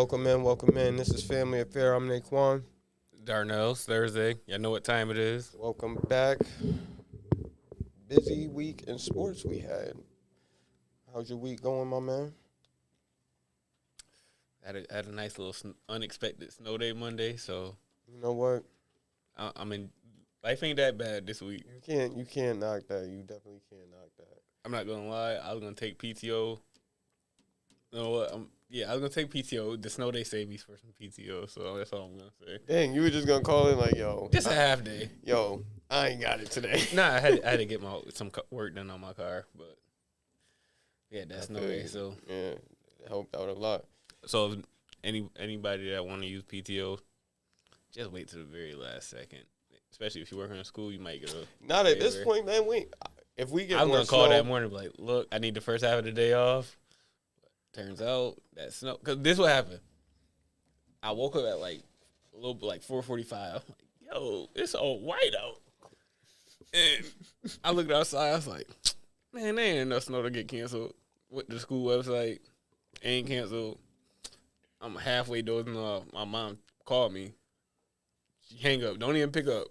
welcome in, welcome in. This is Family Affair. I'm Naquan. Darnell, it's Thursday. Y'all know what time it is. Welcome back. Busy week in sports we had. How's your week going, my man? Had a nice little unexpected snow day Monday, so You know what? I mean, life ain't that bad this week. You can't knock that. You definitely can't knock that. I'm not gonna lie. I was gonna take PTO. You know what? I was gonna take PTO. The snow day saved me for some PTO, so that's all I'm gonna say. Dang, you were just gonna call it like, yo. Just a half day. Yo, I ain't got it today. Nah, I had to get some work done on my car, but yeah, that's snow day. you. So Yeah, it helped out a lot. so if anybody that want to use PTO, just wait to the very last second. Especially if you're working in school, you might get a. Not at this point, man. If we get I'm more gonna call snow, that morning, and be like, look, I need the first half of the day off. Turns out that snow, because this what happened. I woke up at like a little bit like 4:45. I'm like, yo, it's all white out. And I looked outside. I was like, man, there ain't enough snow to get canceled. Went to the school website, ain't canceled. I'm halfway dozing off. My mom called me. She hang up. Don't even pick up.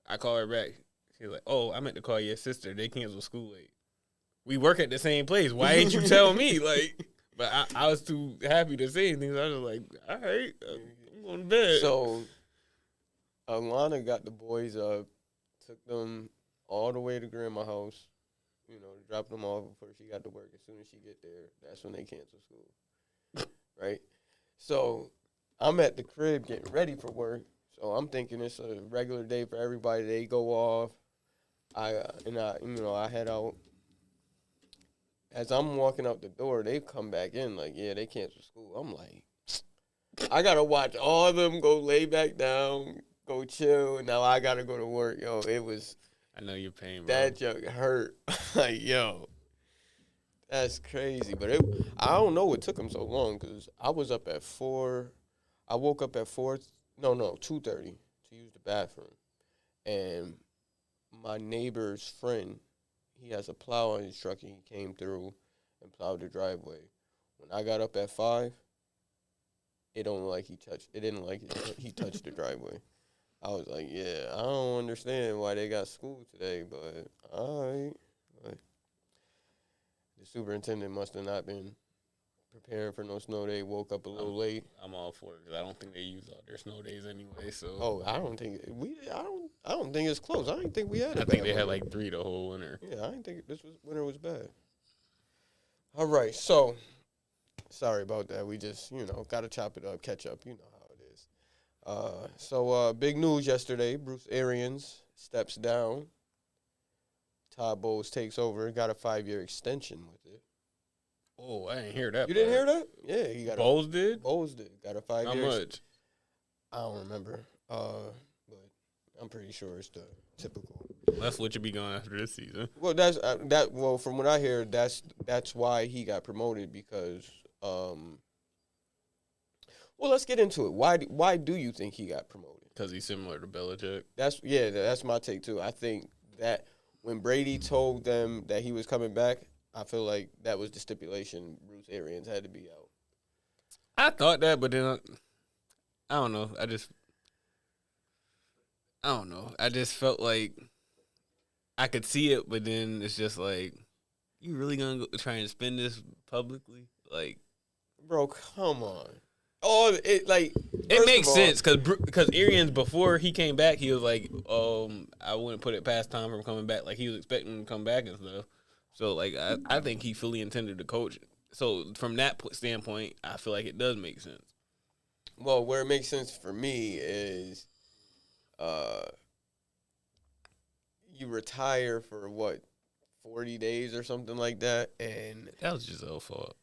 I call her back. She's like, oh, I meant to call your sister. They canceled school late. We work at the same place. Why ain't you tell me? Like, but I was too happy to say anything. So I was like, all right, I'm going to bed. So, Alana got the boys up, took them all the way to grandma's house, dropped them off before she got to work. As soon as she get there, that's when they cancel school, right? So, I'm at the crib getting ready for work. So I'm thinking it's a regular day for everybody. They go off. I head out. As I'm walking out the door, they come back in like, yeah, they canceled school. I'm like, I gotta watch all of them go lay back down, go chill, and now I gotta go to work. Yo, it was. I know your pain, bro. That joke hurt. Like, yo, that's crazy. But I don't know what took them so long because I was up at 4. I woke up at 4. No, 2:30 to use the bathroom. And my neighbor's friend, he has a plow on his truck, and he came through and plowed the driveway. When I got up at 5, it didn't look like he touched the driveway. I was like, yeah, I don't understand why they got school today, but all right. But the superintendent must have not been preparing for no snow day. Woke up a little late. I'm all for it because I don't think they use all their snow days anyway. So I don't think I don't think it's close. I didn't think we had. I think they had like 3 the whole winter. Yeah, I didn't think winter was bad. All right, so sorry about that. We just got to chop it up, catch up. You know how it is. So big news yesterday. Bruce Arians steps down. Todd Bowles takes over. Got a 5-year extension with it. Oh, I didn't hear that. You didn't hear that? Yeah, he got. Bowles did. Bowles did. Got a 5-year. How much? I don't remember. But I'm pretty sure it's the typical. That's what you be going after this season. Well, that's that. Well, from what I hear, that's why he got promoted because. Well, let's get into it. Why do you think he got promoted? Because he's similar to Belichick. That's my take too. I think that when Brady told them that he was coming back, I feel like that was the stipulation. Bruce Arians had to be out. I thought that, but then I don't know. I don't know. I just felt like I could see it, but then it's just like, you really gonna go try and spend this publicly? Like, bro, come on. Oh, it makes sense because Arians, before he came back, he was like, I wouldn't put it past Tom from coming back. Like, he was expecting him to come back and stuff. So, like, I think he fully intended to coach. So, from that standpoint, I feel like it does make sense. Well, where it makes sense for me is you retire for, 40 days or something like that? And that was just our fault.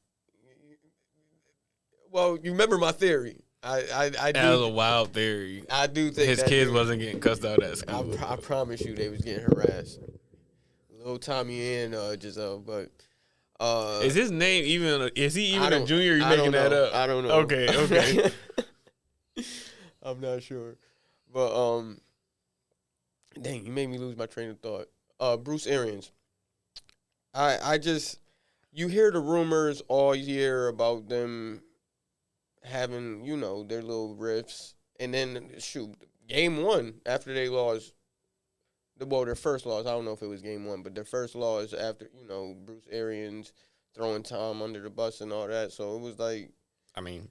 Well, you remember my theory. That was a wild theory. I do think his kids wasn't getting cussed out at school. I promise you they was getting harassed. Little Tommy and Giselle, but is his name even? Is he even a junior? You making that up? I don't know. Okay. I'm not sure, but dang, you made me lose my train of thought. Bruce Arians. I just you hear the rumors all year about them having, their little riffs. And then, shoot, game one, after they lost, their first loss, I don't know if it was game one, but their first loss after, Bruce Arians throwing Tom under the bus and all that. So it was like. I mean,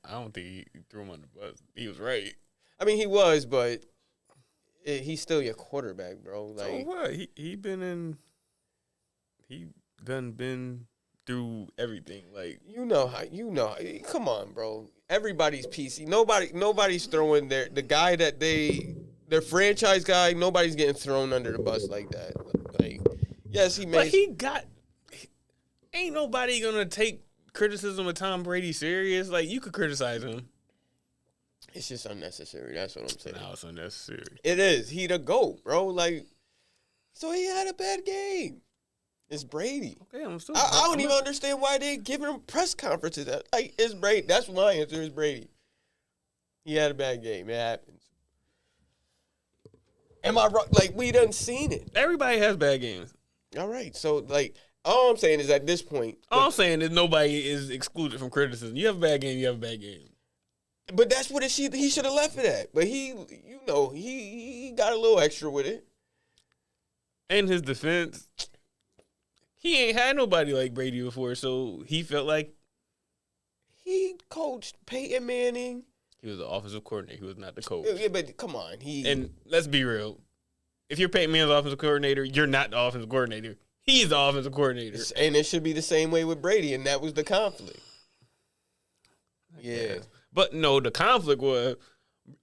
I don't think he threw him under the bus. He was right. I mean, he was, but he's still your quarterback, bro. Like, so what? He done been through everything. Like, come on, bro. Everybody's PC. Nobody's throwing the guy that their franchise guy. Nobody's getting thrown under the bus like that. Like, yes, he made. But ain't nobody gonna take criticism of Tom Brady serious. Like, you could criticize him. It's just unnecessary. That's what I'm saying. No, it's unnecessary. It is. He the GOAT, bro. Like, so he had a bad game. It's Brady. Okay, I don't even understand why they giving him press conferences. Like, it's Brady. That's my answer. Is Brady. He had a bad game. It happens. Am I wrong? Like, we done seen it. Everybody has bad games. All right. So, like, all I'm saying is at this point. All I'm saying is nobody is excluded from criticism. You have a bad game, you have a bad game. But that's what he should have left it at. But he got a little extra with it. In his defense, he ain't had nobody like Brady before, so he felt like he coached Peyton Manning. He was the offensive coordinator. He was not the coach. Yeah, but come on. And let's be real. If you're Peyton Manning's offensive coordinator, you're not the offensive coordinator. He's the offensive coordinator. And it should be the same way with Brady, and that was the conflict. Yeah. But no, the conflict was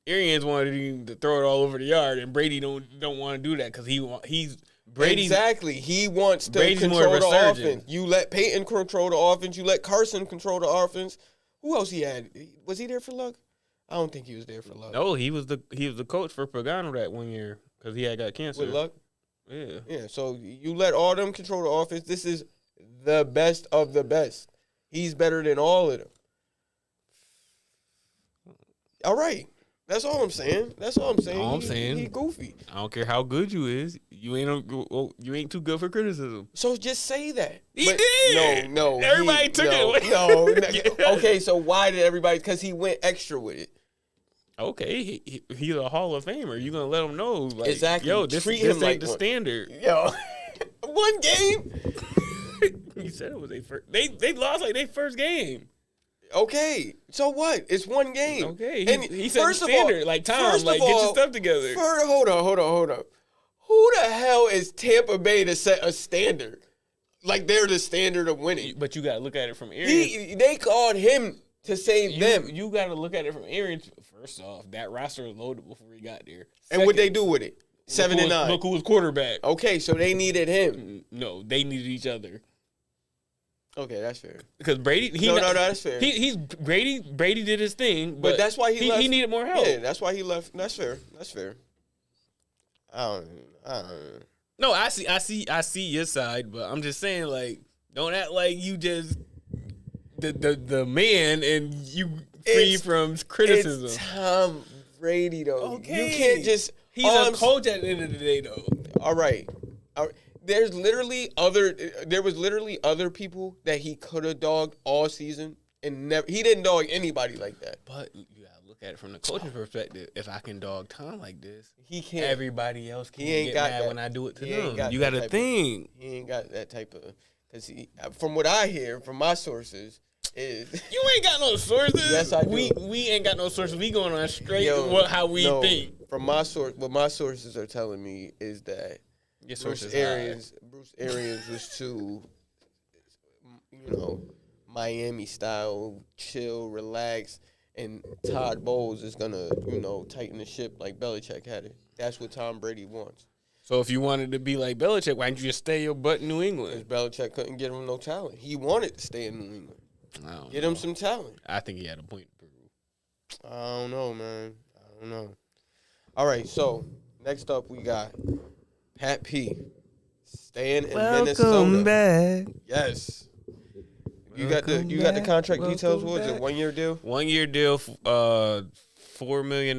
Arians wanted him to throw it all over the yard, and Brady don't want to do that because he's Brady. Exactly. He wants to Brady's control the surgeon. offense. You let Peyton control the offense. You let Carson control the offense. Who else he had? Was he there for Luck? I don't think he was there for Luck. No, he was the coach for Pagano that one year because he had got cancer. With Luck? Yeah. Yeah, so you let all them control the offense. This is the best of the best. He's better than all of them. All right. That's all I'm saying. All I'm saying. He goofy. I don't care how good you is. You ain't too good for criticism. So just say that. He did. No. Everybody took it. No. Okay, so why did everybody? Because he went extra with it. Okay, he's a Hall of Famer. You're going to let him know. Like, exactly. Yo, this ain't like the standard. Yo, one game? You said it was their first. They lost like their first game. Okay, so what? It's one game. Okay, he said first the standard. Like, Tom, like, get your stuff together. Hold on. Who the hell is Tampa Bay to set a standard? Like, they're the standard of winning. But you got to look at it from Arians. They called him to save them. You got to look at it from Arians. First off, that roster was loaded before he got there. And what they do with it? 7-9. Look who was quarterback. Okay, so they needed him. No, they needed each other. Okay, that's fair. Because Brady, no, that's fair. Brady did his thing, but that's why he left. He needed more help. Yeah, that's why he left. That's fair. I don't know. No, I see your side, but I'm just saying, like, don't act like you just the man and you free from criticism. It's Tom Brady, though. Okay. You can't just. He's a coach at the end of the day, though. All right. There was literally other people that he could have dogged all season, and he didn't dog anybody like that. But you gotta look at it from the coaching perspective. If I can dog Tom like this, he can't. Everybody else can get mad when I do it to them. You gotta think. He ain't got that type of. Because from what I hear from my sources. You ain't got no sources. Yes, I do. We ain't got no sources. We going on straight how we think. From my source, what my sources are telling me is that Bruce Arians was too, Miami style, chill, relax, and Todd Bowles is gonna, tighten the ship like Belichick had it. That's what Tom Brady wants. So if you wanted to be like Belichick, why didn't you just stay your butt in New England? Because Belichick couldn't get him no talent. He wanted to stay in New England. Get him some talent. I think he had a point to prove. I don't know, man. I don't know. All right, so next up we got Pat P. Staying in Minnesota. Welcome back. Yes. You got the contract details. What was it? 1 year deal? 1 year deal. $4 million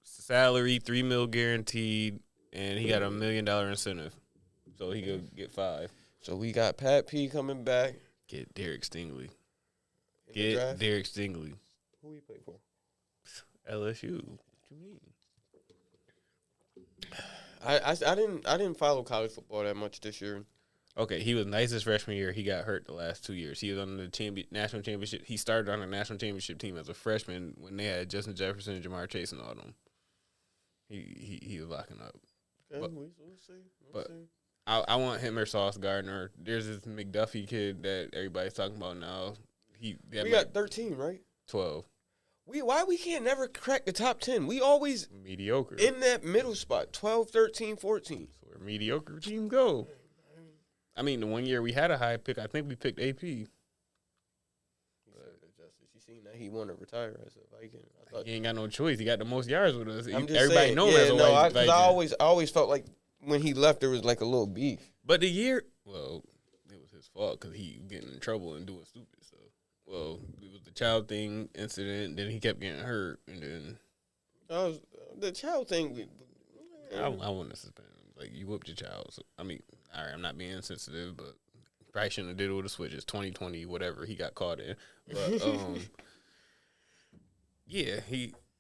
salary, $3 million guaranteed, and he got $1 million incentive, so he could get $5 million. So we got Pat P coming back. Get Derek Stingley. in the Get draft? Derek Stingley. Who he play for? LSU. What you mean? I didn't follow college football that much this year. Okay, he was nice his freshman year. He got hurt the last 2 years. He was on the national championship. He started on the national championship team as a freshman when they had Justin Jefferson, Jamar Chase, and all them. He was locking up. Okay, But- we'll see. but- I want him or Sauce Gardner. There's this McDuffie kid that everybody's talking about now. We got 13, right? 12. Why we can't never crack the top 10? We always Mediocre. in that middle spot, 12, 13, 14. That's where mediocre teams go. I mean, the 1 year we had a high pick, I think we picked AP. He said that justice. You seen that he want to retire as a Viking? I thought He ain't got no choice. He got the most yards with us. I'm just Everybody saying, know him as a white Viking. I always felt like when he left there was like a little beef. But the year, well, it was his fault because he getting in trouble and doing stupid stuff. Well, it was the child thing incident. Then he kept getting hurt, and then The child thing. I want to suspend him. Like, you whooped your child. So, I mean, all right, I'm not being insensitive, but probably shouldn't have did it with a switch. It's 2020, whatever he got caught in. But yeah,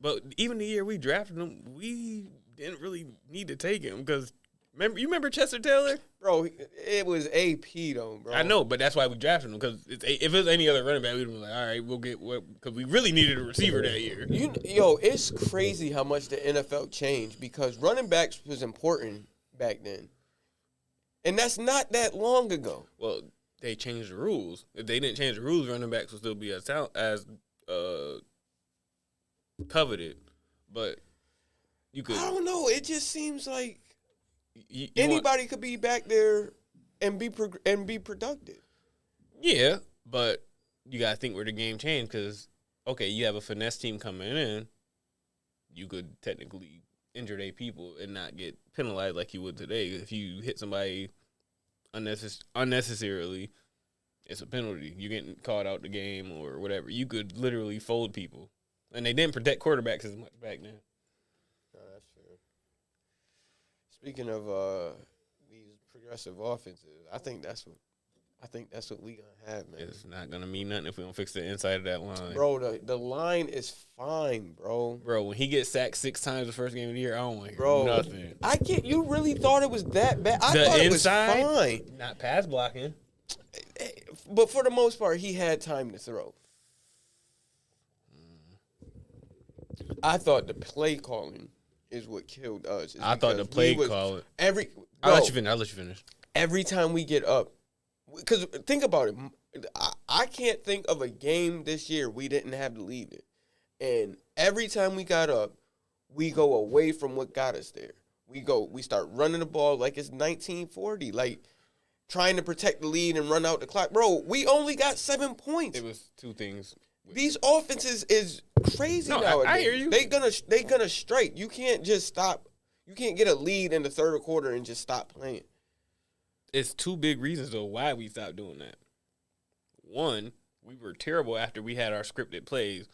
But even the year we drafted him, we didn't really need to take him because you remember Chester Taylor? Bro, it was AP though, bro. I know, but that's why we drafted him because if it was any other running back, we'd be like, all right, we'll get what because we really needed a receiver that year. It's crazy how much the NFL changed because running backs was important back then, and that's not that long ago. Well, they changed the rules. If they didn't change the rules, running backs would still be as coveted. But you could. I don't know. It just seems like You anybody could be back there and be productive. Yeah, but you gotta think where the game changed because okay, you have a finesse team coming in, you could technically injure their people and not get penalized like you would today. If you hit somebody unnecessarily, it's a penalty. You're getting caught out the game or whatever. You could literally fold people, and they didn't protect quarterbacks as much back then. No, that's fair. Speaking of these progressive offenses, I think that's what we gonna have, man. It's not gonna mean nothing if we don't fix the inside of that line, Bro, the line is fine, bro. Bro, when he gets sacked 6 times the first game of the year, I don't want to hear Bro, nothing. I can't. You really thought it was that bad? I The thought inside? it was fine. Not pass blocking. But for the most part, he had time to throw. I thought the play calling is what killed us. I thought the play call. I'll let you finish. Every time we get up, because think about it, I can't think of a game this year we didn't have to lead it. And every time we got up, we go away from what got us there. We start running the ball like it's 1940, like trying to protect the lead and run out the clock. Bro, we only got 7 points. It was 2 things. These offenses is crazy nowadays. I hear you. They gonna strike. You can't just stop. You can't get a lead in the third quarter and just stop playing. It's 2 big reasons, though, why we stopped doing that. One, we were terrible after we had our scripted plays.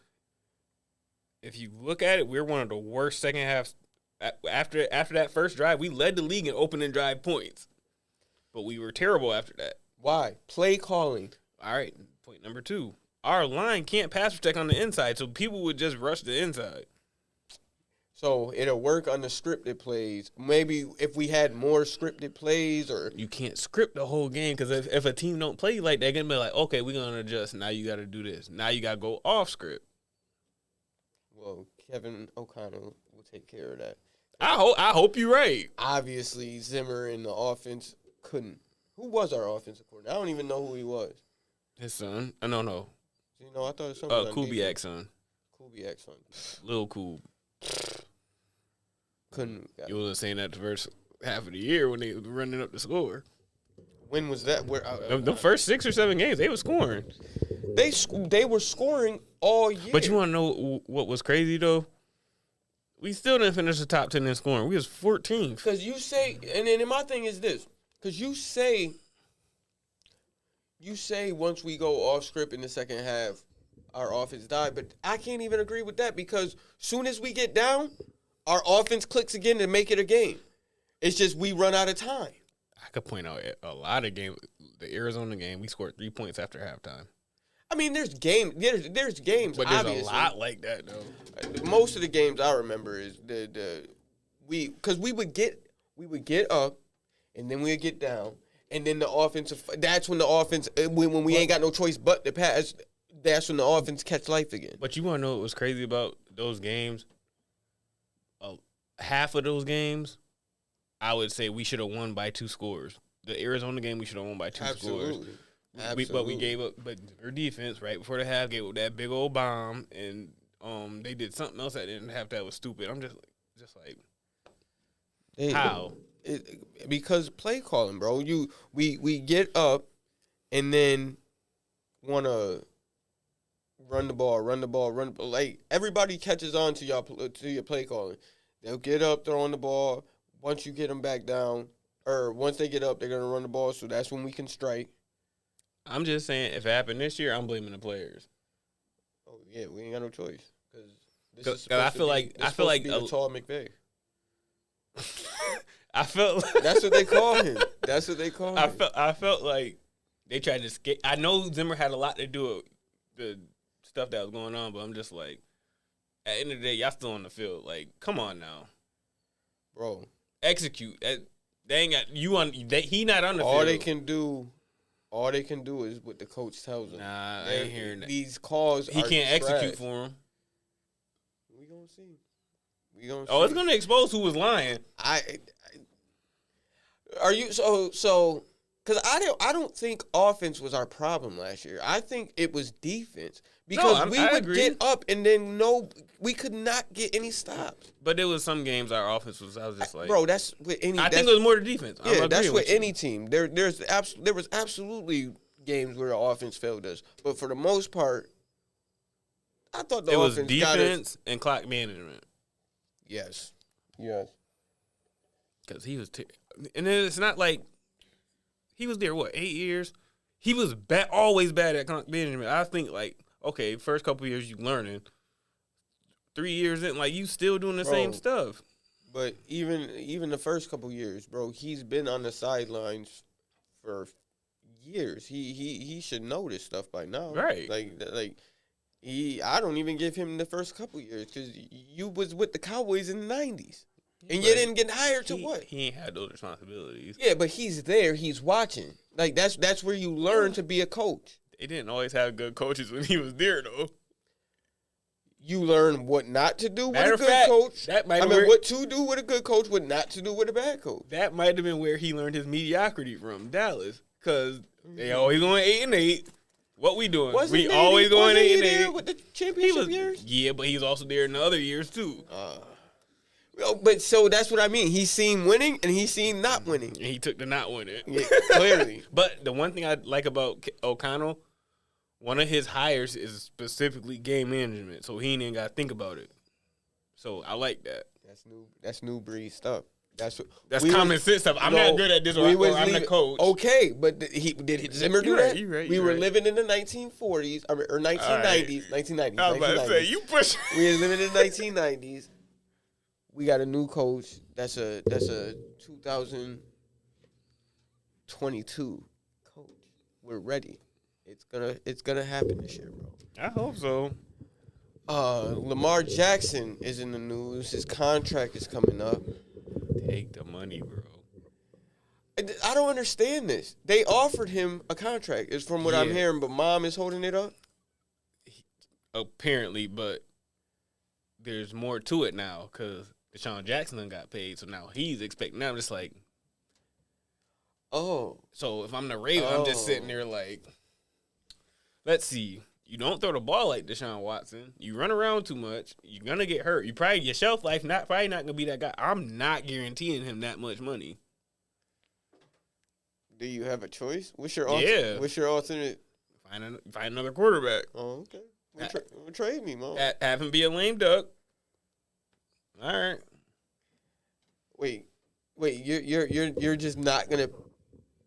If you look at it, we're one of the worst second halves. After that first drive, we led the league in opening drive points. But we were terrible after that. Why? Play calling. All right, point number 2. Our line can't pass protect on the inside, so people would just rush the inside. So it'll work on the scripted plays. Maybe if we had more scripted plays, or You can't script the whole game because if a team don't play like that, they're going to be like, okay, we're going to adjust. Now you got to do this. Now you got to go off script. well, Kevin O'Connell will take care of that. I hope you're right. Obviously, Zimmer in the offense couldn't. Who was our offensive coordinator? I don't even know who he was. His son? No. You know, I thought it was somebody on Kubiak's son. Kubiak's son. Lil Kub. Couldn't. You wasn't saying that the first half of the year when they were running up the score. When was that? Where The first 6 or 7 games, they were scoring. they were scoring all year. But you want to know what was crazy, though? We still didn't finish the top 10 in scoring. We was 14th. Because you say, and then my thing is this, because you say once we go off script in the second half, our offense died. But I can't even agree with that because soon as we get down, our offense clicks again to make it a game. It's just we run out of time. I could point out a lot of games. The Arizona game, we scored 3 points after halftime. I mean, there's games. There's games, But there's obviously. a lot like that though. Most of the games I remember is because we would get up, and then we'd get down, and then the offensive. That's when the offense when we ain't got no choice but to pass. That's when the offense catch life again. But you want to know what was crazy about those games? Half of those games, I would say we should have won by 2 scores. The Arizona game, we should have won by 2 scores. Absolutely. But we gave up. But their defense, right before the half, gave up that big old bomb, and they did something else that didn't have that was stupid. I'm just like, how? Because play calling, bro. We get up, and then wanna run the ball. Like everybody catches on to your play calling. They'll get up, throwing the ball. Once you get them back down, or once they get up, they're going to run the ball, so that's when we can strike. I'm just saying, if it happened this year, I'm blaming the players. Oh, yeah, we ain't got no choice. Because I feel like a tall McVay. I felt That's what they call him. I felt like they tried to skate. I know Zimmer had a lot to do with the stuff that was going on, but I'm just like, at the end of the day, y'all still on the field. Like, come on now, bro. Execute. They ain't got you on. He not on the field. All they can do is what the coach tells them. Nah, I ain't hearing that. These calls. He can't execute for him. We gonna see. Oh, it's gonna expose who was lying. Are you so? Because I don't think offense was our problem last year. I think it was defense. Because we would get up and then we could not get any stops. But there was some games our offense was. I was just like, bro, that's with any. I think it was more the defense. Yeah, that's with any team. There was absolutely games where the offense failed us, but for the most part, I thought the offense was defense and clock management. Yes. Because he was, and it's not like he was there. What 8 years? He was always bad at clock management. I think like. Okay, first couple years you learning. 3 years in, like you still doing the same stuff. But even the first couple years, bro, he's been on the sidelines for years. He should know this stuff by now, right? I don't even give him the first couple years because you was with the Cowboys in the '90s, and you didn't get hired to what? He ain't had those responsibilities. Yeah, but he's there. He's watching. Like that's where you learn to be a coach. They didn't always have good coaches when he was there, though. You learn what not to do with a good coach. What to do with a good coach, what not to do with a bad coach. That might have been where he learned his mediocrity from, Dallas. Because they always going 8-8. What we doing? We always going 8-8. With the championship years? Yeah, but he was also there in the other years, too. But so that's what I mean. He's seen winning and he's seen not winning. And he took the not winning. Yeah, clearly. But the one thing I like about O'Connell, one of his hires is specifically game management, so he ain't even got to think about it. So I like that. That's new breed stuff. That's common sense stuff. I'm not good at this. I'm the coach. Okay, but did Zimmer do that? We were living in the 1940s or 1990s. 1990s. I was about to say, you push. We were living in the 1990s. We got a new coach. That's a 2022 coach. We're ready. It's gonna happen this year, bro. I hope so. Lamar Jackson is in the news. His contract is coming up. Take the money, bro. I don't understand this. They offered him a contract, is from what I'm hearing, but Mom is holding it up. Apparently, but there's more to it now because Deshaun Jackson done got paid, so now he's expecting. Now I'm just like, oh. So if I'm the Ravens, I'm just sitting there like, let's see. You don't throw the ball like Deshaun Watson. You run around too much. You're gonna get hurt. Your shelf life probably not gonna be that guy. I'm not guaranteeing him that much money. Do you have a choice? What's your alternate? Find another quarterback. Oh, okay. Trade me, Mom. Have him be a lame duck. All right. Wait. You're just not gonna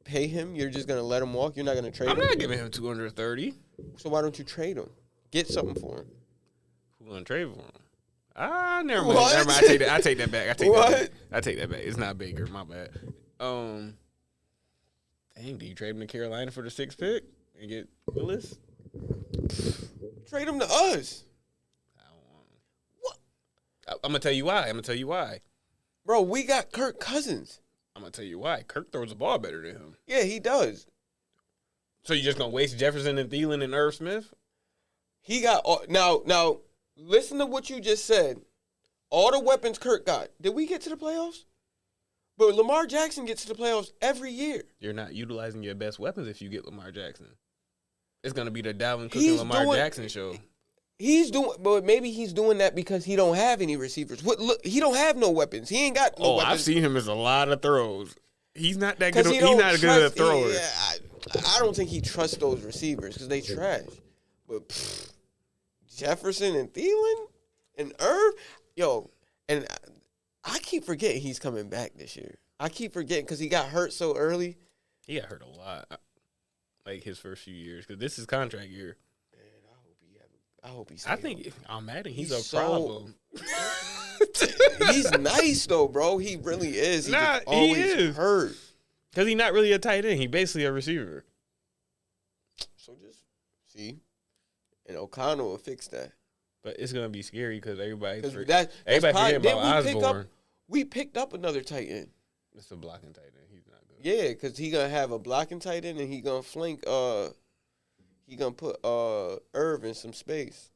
pay him? You're just gonna let him walk? You're not gonna trade him? I'm not giving him $230. So why don't you trade him? Get something for him. Who's gonna trade for him? Never mind. Never mind. I take that back. I take that back. It's not Baker. My bad. Dang, do you trade him to Carolina for the 6th pick and get Willis? Trade him to us. I don't want him. What? I'm gonna tell you why. Bro, we got Kirk Cousins. I'm gonna tell you why. Kirk throws the ball better than him. Yeah, he does. So you just gonna waste Jefferson and Thielen and Irv Smith? He got now. Listen to what you just said. All the weapons Kirk got. Did we get to the playoffs? But Lamar Jackson gets to the playoffs every year. You're not utilizing your best weapons if you get Lamar Jackson. It's gonna be the Dalvin Cook and Lamar Jackson show. But maybe he's doing that because he don't have any receivers. Look, he don't have no weapons. He ain't got no weapons. I've seen him as a lot of throws. He's not that good. He's not good at a thrower. I don't think he trusts those receivers because they trash. But Jefferson and Thielen and Irv, and I keep forgetting he's coming back this year. I keep forgetting because he got hurt so early. He got hurt a lot, like his first few years, because this is contract year. I hope he's. I think I'm mad. He's a problem. He's nice though, bro. He really is. He is hurt because he's not really a tight end. He's basically a receiver. So just see, and O'Connell will fix that. But it's gonna be scary because everybody forget about Osborne. We picked up another tight end. It's a blocking tight end. He's not good. Yeah, because he gonna have a blocking tight end and he gonna flank. He gonna put Irv in some space.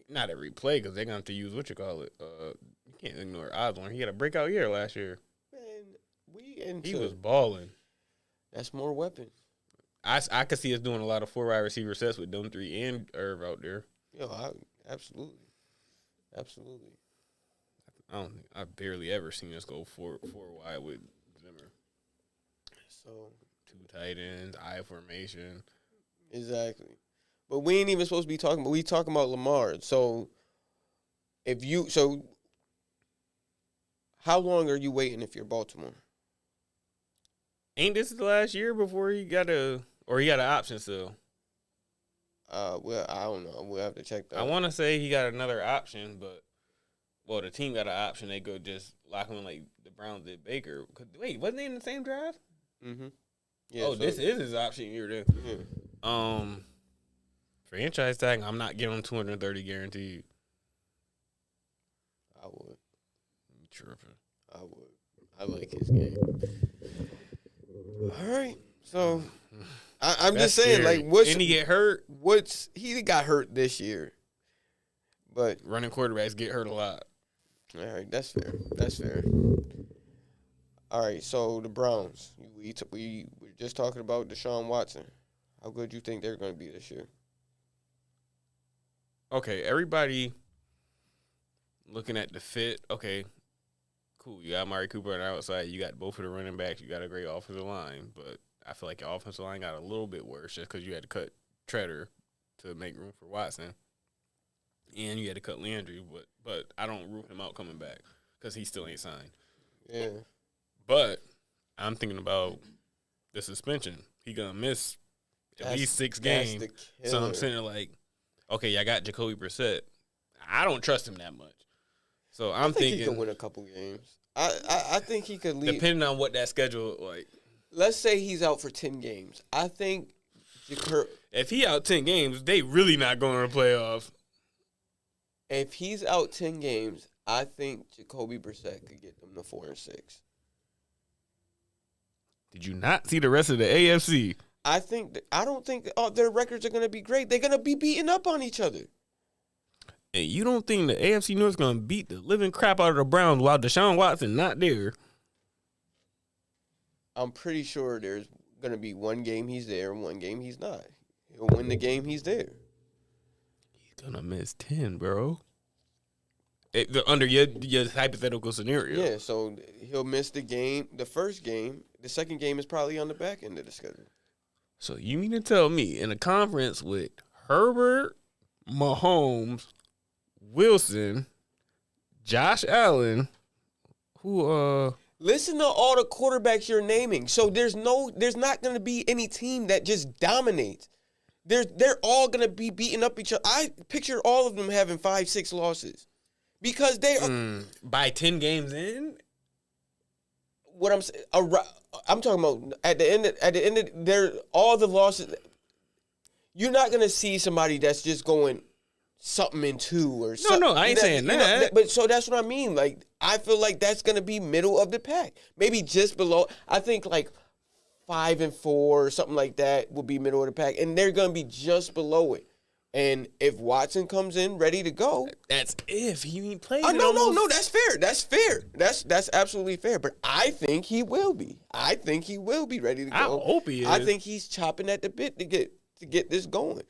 Not every play because they're gonna have to use you can't ignore Osborne. He had a breakout year last year. Man, he was balling. That's more weapons. I could see us doing a lot of 4 wide receiver sets with them 3 and Irv out there. Absolutely. I've barely ever seen us go four wide with Zimmer. So 2 tight ends, I formation. Exactly. But we ain't even supposed to be talking about. We talking about Lamar. So how long are you waiting if you're Baltimore? Ain't this the last year before he got an option still? Well, I don't know. We'll have to check that. I want to say he got another option, but the team got an option. They go just lock him in like the Browns did Baker. Wait, wasn't they in the same draft? Mm-hmm. Yeah. This is his option year then. Yeah. Franchise tag, I'm not giving him 230 guaranteed. I would. You tripping. I would. I like his game. All right. So I'm just saying, scary. And he get hurt? He got hurt this year. But running quarterbacks get hurt a lot. All right, that's fair. All right, so the Browns. We were just talking about Deshaun Watson. How good you think they're going to be this year? Okay, everybody looking at the fit. Okay, cool. You got Amari Cooper on the outside. You got both of the running backs. You got a great offensive line. But I feel like your offensive line got a little bit worse just because you had to cut Treader to make room for Watson. And you had to cut Landry. But I don't rule him out coming back because he still ain't signed. Yeah. But I'm thinking about the suspension. He going to miss at least 6 games. So I'm saying like, okay, I got Jacoby Brissett. I don't trust him that much. So I'm thinking he could win a couple games. I think he could lead. Depending on what that schedule like. Let's say he's out for 10 games. I think if he out 10 games, they really not going to the playoffs. If he's out 10 games, I think Jacoby Brissett could get them to 4-6. Did you not see the rest of the AFC? I don't think their records are going to be great. They're going to be beating up on each other. And you don't think the AFC North is going to beat the living crap out of the Browns while Deshaun Watson not there? I'm pretty sure there's going to be one game he's there and one game he's not. He'll win the game he's there. He's going to miss 10, bro. Under your hypothetical scenario. Yeah, so he'll miss the first game. The second game is probably on the back end of the schedule. So you mean to tell me in a conference with Herbert, Mahomes, Wilson, Josh Allen, who listen to all the quarterbacks you're naming. So there's not going to be any team that just dominates. They're all going to be beating up each other. I picture all of them having 5-6 losses because they are by 10 games in. What I'm saying, I'm talking about at the end of all the losses. you're not gonna see somebody that's just going something in 2 or something. No, I ain't saying that. But so that's what I mean. Like, I feel like that's gonna be middle of the pack, maybe just below. I think like 5 and 4 or something like that will be middle of the pack, and they're gonna be just below it. And if Watson comes in ready to go, that's if he ain't played. Oh, no, that's fair. That's fair. That's absolutely fair. But I think he will be. I think he will be ready to go. I hope he is. I think he's chopping at the bit to get this going.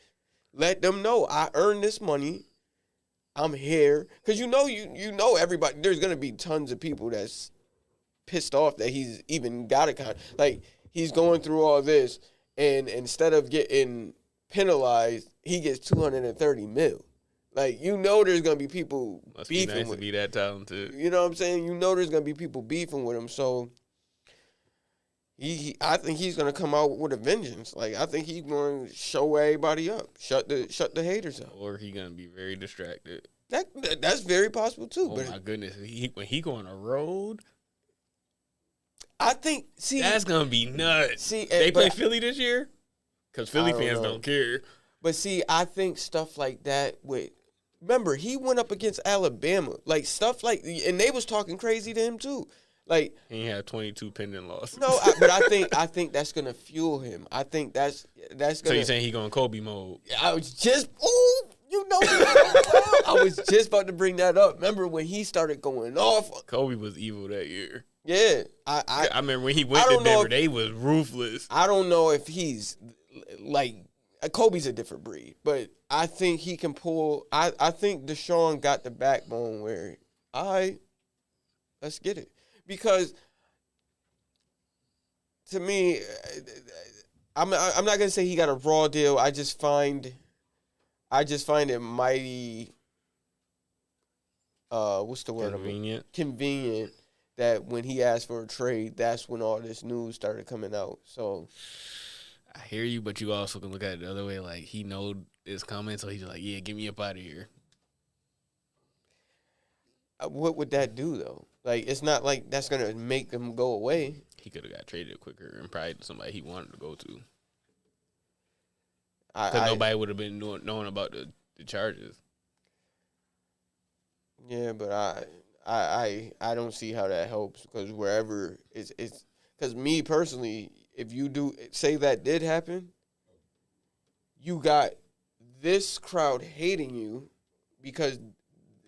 Let them know I earned this money. I'm here because you know everybody. There's gonna be tons of people that's pissed off that he's even got a contract. Like, he's going through all this, and instead of getting penalized, he gets $230 million. Like, there's gonna be people beefing nice with to be that talented. You know what I'm saying? There's gonna be people beefing with him. So I think he's gonna come out with a vengeance. Like, I think he's going to show everybody up, shut the haters up. Or he gonna be very distracted. That's very possible too. Oh but my goodness, when he go on a road, I think that's gonna be nuts. They play Philly this year because Philly fans don't care. But see, I think stuff like that remember, he went up against Alabama, like stuff like, and they was talking crazy to him too. Like, he had 22 pending losses. No, but I think that's gonna fuel him. I think that's gonna. So you saying he going Kobe mode? I was just I was just about to bring that up. Remember when he started going off? Kobe was evil that year. Yeah, I remember when he went to Denver, they was ruthless. I don't know if he's like Kobe's a different breed, but I think he can pull. I think Deshaun got the backbone where let's get it, because to me, I'm not gonna say he got a raw deal. I just find it mighty. What's the word? Convenient that when he asked for a trade, that's when all this news started coming out. So I hear you, but you also can look at it the other way. Like, he know it's coming, so he's like, yeah, get me up out of here. What would that do, though? Like, it's not like that's going to make them go away. He could have got traded quicker and probably to somebody he wanted to go to. Because nobody would have been knowing about the charges. Yeah, but I don't see how that helps, because wherever it's because me personally, if you do say that did happen, you got this crowd hating you because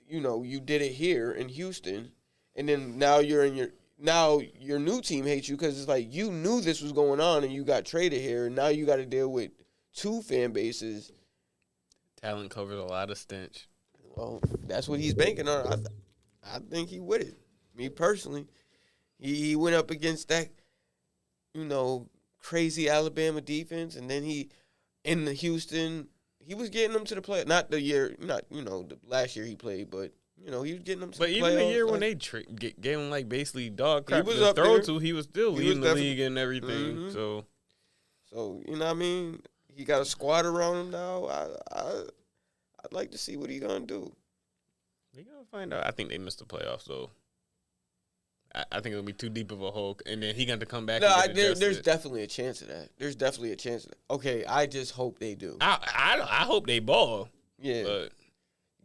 you did it here in Houston, and then now your new team hates you because it's like you knew this was going on and you got traded here, and now you got to deal with 2 fan bases. Talent covers a lot of stench. Well, that's what he's banking on. I think he with it. Me personally, he went up against that, crazy Alabama defense, and then in the Houston, he was getting them to the play. Not the last year he played, but he was getting them to the playoffs. But even the year when they gave him like basically dog crap to throw to, he was still leading the league and everything. Mm-hmm. So you know what I mean? He got a squad around him now. I'd like to see what he's gonna do. We gonna find out. I think they missed the playoffs, though. I think it'll be too deep of a hole, and then he got to come back. No, there's definitely a chance of that. There's definitely a chance of that. Okay, I just hope they do. I hope they ball. Yeah. But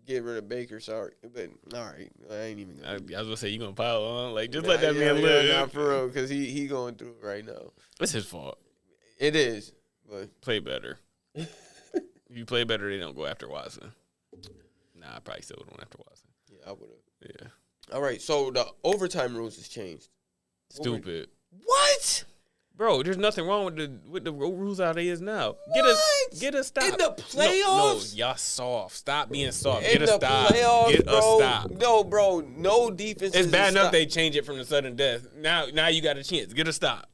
get rid of Baker, sorry. But, all right, I ain't even I was going to say, you going to pile on? Like, just let that man live. Not for real, because he going through it right now. It's his fault. It is. But play better. If you play better, they don't go after Watson. Nah, I probably still would have went after Watson. Yeah, I would have. Yeah. All right, so the overtime rules has changed. Stupid. What? Bro, there's nothing wrong with the rules out is now. Get a stop. In the playoffs? No, y'all soft. Stop being soft. Get a stop. Get a stop. No, bro, no defense. It's bad enough they change it from the sudden death. Now you got a chance. Get a stop.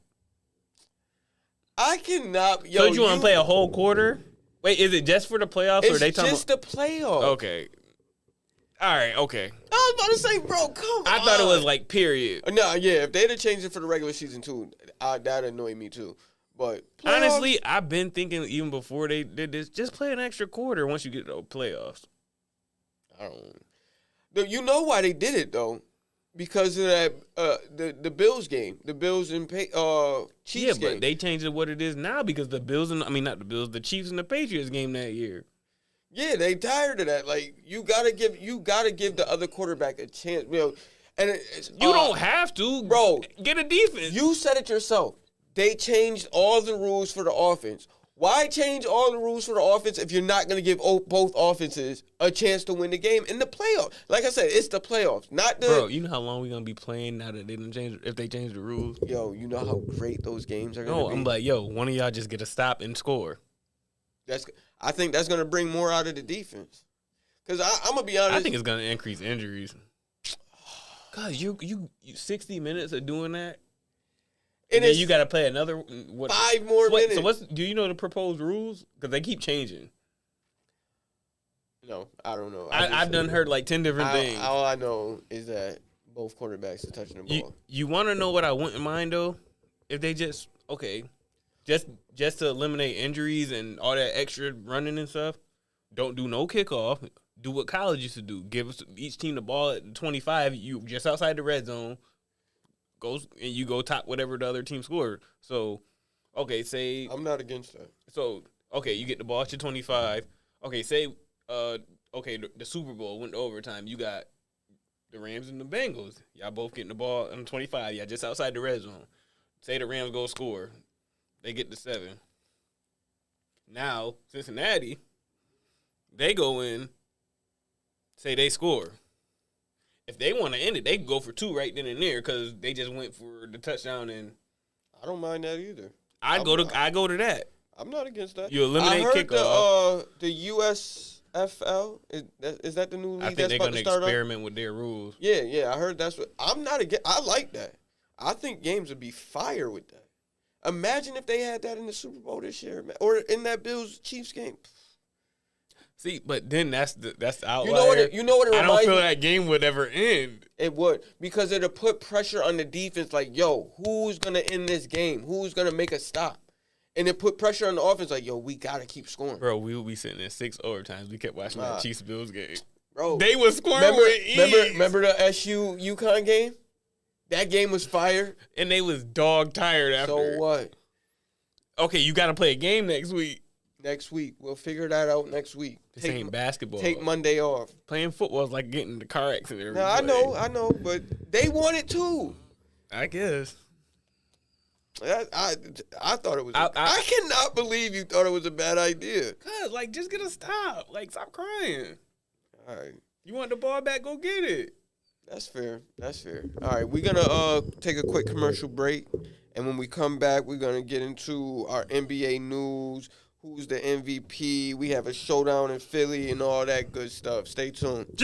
I cannot. So you want to play a whole quarter? Wait, is it just for the playoffs, or are they talking? It's just the playoffs. Okay. All right. Okay. I was about to say, bro, come on. I thought it was like period. No, yeah. If they'd have changed it for the regular season too, that'd annoy me too. But playoffs, honestly, I've been thinking even before they did this, just play an extra quarter once you get to the playoffs. I don't. You know why they did it though? Because of that, the Bills game, the Bills and Chiefs game. But they changed it what it is now because the Bills and not the Bills, the Chiefs and the Patriots game that year. Yeah, they tired of that. Like you gotta give the other quarterback a chance, And you don't have to, bro. Get a defense. You said it yourself. They changed all the rules for the offense. Why change all the rules for the offense if you're not going to give both offenses a chance to win the game in the playoffs? Like I said, it's the playoffs, not the. Bro, you know how long we're going to be playing now that they didn't change if they change the rules? Yo, you know how great those games are going to be? I'm like, one of y'all just get a stop and score. I think that's going to bring more out of the defense. Because I'm going to be honest. I think it's going to increase injuries. God, you 60 minutes of doing that? And then you got to play another 5 more minutes. So do you know the proposed rules? Because they keep changing. No, I don't know. I've done heard like 10 different things. All I know is that both quarterbacks are touching the ball. You want to know what I wouldn't mind though? If they just to eliminate injuries and all that extra running and stuff, don't do no kickoff. Do what college used to do. Give each team the ball at 25. You just outside the red zone. Goes and you go top whatever the other team scored. So, say I'm not against that. So, you get the ball at your 25. Say, the Super Bowl went to overtime. You got the Rams and the Bengals. Y'all both getting the ball on 25. Y'all just outside the red zone. Say the Rams go score. They get the 7. Now, Cincinnati, they go in, say they score. If they want to end it, they can go for 2 right then and there because they just went for the touchdown. And I don't mind that either. I go to that. I'm not against that. You eliminate kickoff. The USFL is that the new league? I think they're going to experiment with their rules. Yeah. I heard that's what. I'm not against. I like that. I think games would be fire with that. Imagine if they had that in the Super Bowl this year, man, or in that Bills Chiefs game. See, but then that's the outlier. You know what it reminds me? I don't feel that game would ever end. It would, because it'll put pressure on the defense. Like, who's gonna end this game? Who's gonna make a stop? And it put pressure on the offense. Like, we gotta keep scoring. Bro, we will be sitting in 6 overtimes. We kept watching that Chiefs Bills game. Bro, they was scoring with ease. Remember the SU UConn game? That game was fire, and they was dog tired after. So what? Okay, you got to play a game next week. Next week. We'll figure that out next week. This ain't basketball. Take Monday off. Playing football is like getting in the car accident. No, I know, but they want it too. I guess. I thought it was. I cannot believe you thought it was a bad idea. Cause just get a stop. Stop crying. All right. You want the ball back? Go get it. That's fair. All right, we're gonna take a quick commercial break, and when we come back, we're gonna get into our NBA news. Who's the MVP? We have a showdown in Philly and all that good stuff. Stay tuned.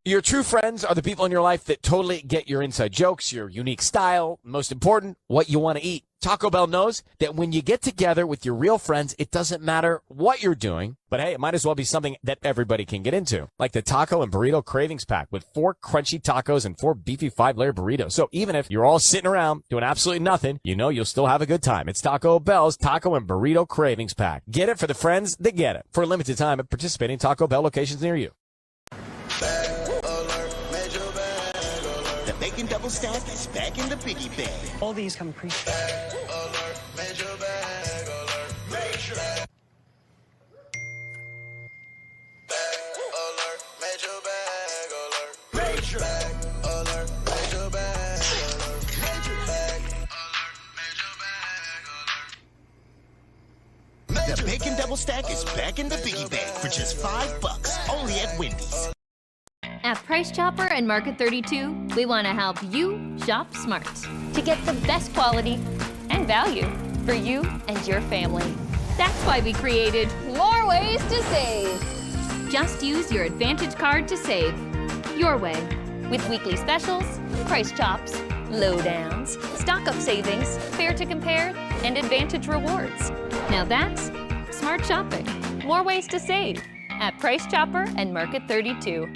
Your true friends are the people in your life that totally get your inside jokes, your unique style, most important, what you want to eat. Taco Bell knows that when you get together with your real friends, it doesn't matter what you're doing, but hey, it might as well be something that everybody can get into, like the Taco and Burrito Cravings Pack with 4 crunchy tacos and 4 beefy 5-layer burritos. So even if you're all sitting around doing absolutely nothing, you'll still have a good time. It's Taco Bell's Taco and Burrito Cravings Pack. Get it for the friends that get it. For a limited time at participating Taco Bell locations near you. The bacon double stack is back in the biggie bag. All these come pre. The bacon double stack is back in the biggie bag for just $5, only at Wendy's. At Price Chopper and Market 32, we want to help you shop smart to get the best quality and value for you and your family. That's why we created more ways to save. Just use your Advantage card to save your way with weekly specials, price chops, lowdowns, stock-up savings, fair to compare, and Advantage rewards. Now that's smart shopping. More ways to save at Price Chopper and Market 32.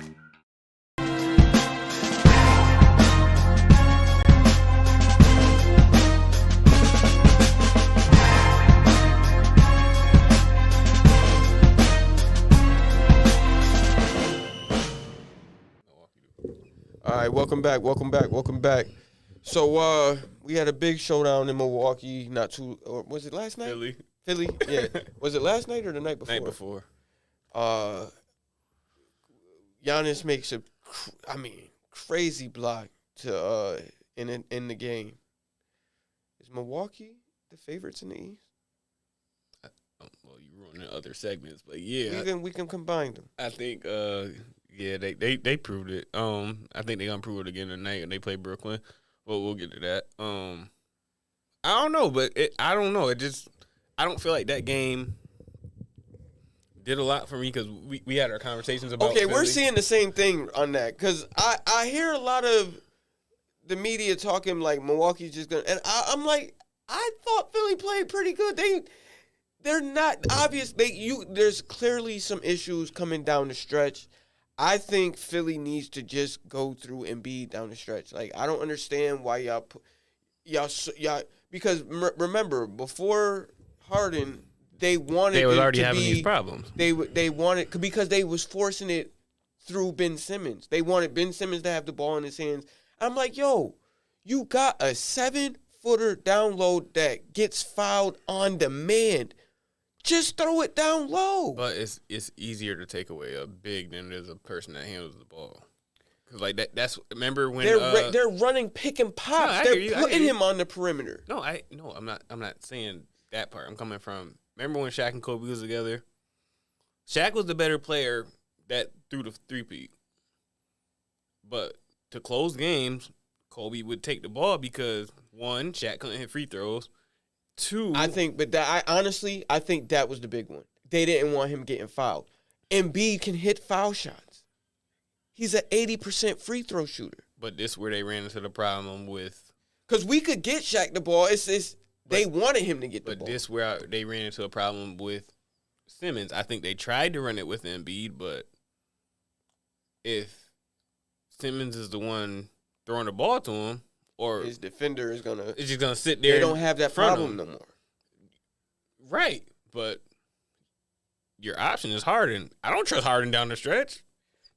All right, welcome back. So we had a big showdown in Milwaukee. Or was it last night? Philly, yeah. Was it last night or the night before? Night before. Giannis makes a, crazy block to in the game. Is Milwaukee the favorites in the East? Well, you ruined the other segments, but yeah, we can combine them. I think they proved it. I think they're gonna prove it again tonight when they play Brooklyn. But we'll get to that. I don't know, but I don't know. I don't feel like that game did a lot for me because we had our conversations about. Okay, Philly. we're seeing the same thing on that because I hear a lot of the media talking like Milwaukee's just gonna, and I'm like, I thought Philly played pretty good. They're not obvious. There's clearly some issues coming down the stretch. I think Philly needs to just go through Embiid down the stretch. Like, I don't understand why y'all because remember before Harden, they wanted they was already to having be, these problems. They wanted because they was forcing it through Ben Simmons. They wanted Ben Simmons to have the ball in his hands. I'm like, yo, you got a 7-footer down low that gets fouled on demand. Just throw it down low. But it's easier to take away a big than it is a person that handles the ball. Cause like that's remember when they're running pick and pops. No, they're putting him on the perimeter. I'm not saying that part. I'm coming from remember when Shaq and Kobe was together. Shaq was the better player that threw the three-peat. But to close games, Kobe would take the ball because one, Shaq couldn't hit free throws. Two, I think that was the big one. They didn't want him getting fouled. Embiid can hit foul shots. He's an 80% free throw shooter. But this is where they ran into the problem with. Because we could get Shaq the ball. They wanted him to get the ball. But this where they ran into a problem with Simmons. I think they tried to run it with Embiid, but if Simmons is the one throwing the ball to him, or his defender is just gonna sit there. They don't have that problem no more. Right, but your option is Harden. I don't trust Harden down the stretch.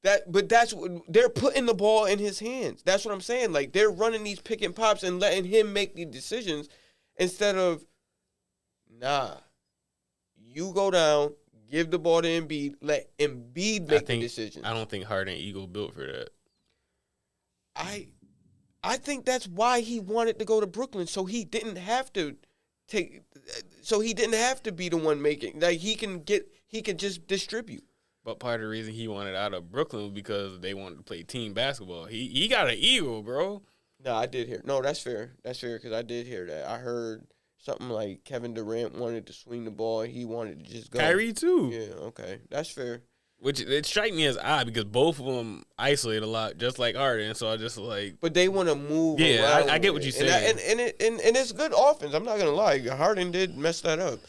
But that's what they're putting the ball in his hands. That's what I'm saying. Like they're running these pick and pops and letting him make the decisions instead of, you go down, give the ball to Embiid, let Embiid make the decisions. I don't think Harden Eagle built for that. I think that's why he wanted to go to Brooklyn, so he didn't have to be the one making. Like he can just distribute. But part of the reason he wanted out of Brooklyn was because they wanted to play team basketball. He got an ego, bro. No, I did hear. No, that's fair. That's fair because I did hear that. I heard something like Kevin Durant wanted to swing the ball and he wanted to just go. Kyrie too. Yeah, okay, that's fair. Which it strike me as odd because both of them isolate a lot, just like Harden. So I just like. But they want to move. Yeah, I get what you're saying. And it's good offense. I'm not gonna lie. Harden did mess that up.